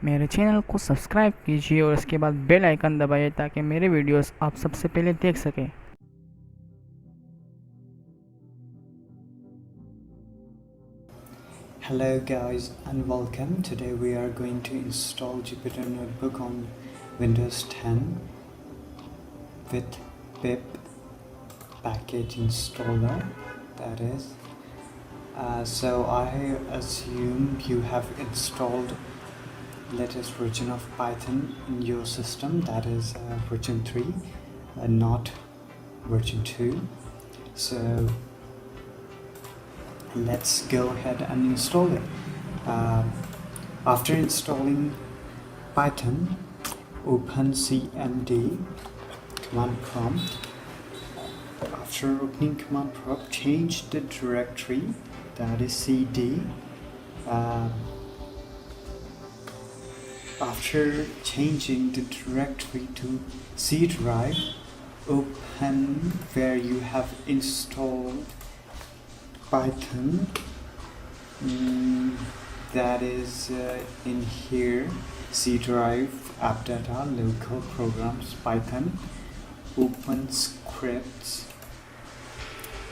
मेरे चैनल को सब्सक्राइब कीजिए और इसके बाद बेल आइकन दबाइए ताकि मेरे वीडियोस आप सबसे पहले देख सकें। Hello guys and welcome. Today we are going to install Jupyter Notebook on Windows 10 with pip package installer, that is. So I assume you have installed latest version of Python in your system, that is version 3 and not version 2. So let's go ahead and install it. After installing Python, open cmd command prompt. After opening command prompt, change the directory, that is cd. After changing the directory to C drive, open where you have installed Python, that is in here, C drive, app data, local programs, Python, open scripts,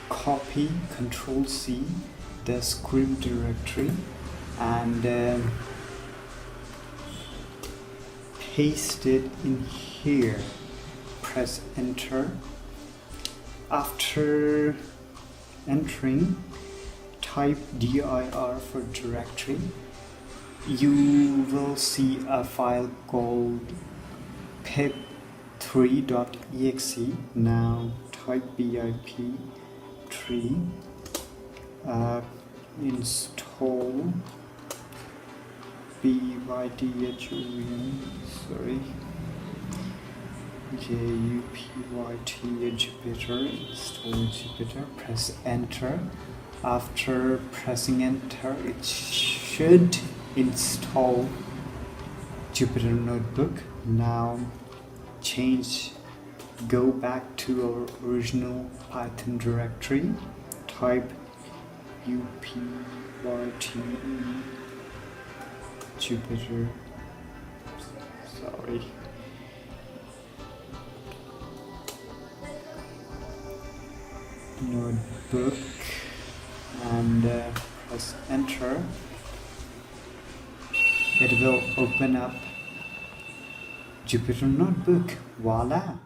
copy, control C, the script directory, and paste it in here. Press enter. After entering, type dir for directory. You will see a file called pip3.exe. now type pip3, install Jupyter, install Jupyter, press enter. After pressing enter, it should install Jupyter Notebook. Now go back to our original Python directory, type upyte Jupyter, Notebook, and press enter. It will open up Jupyter Notebook. Voila!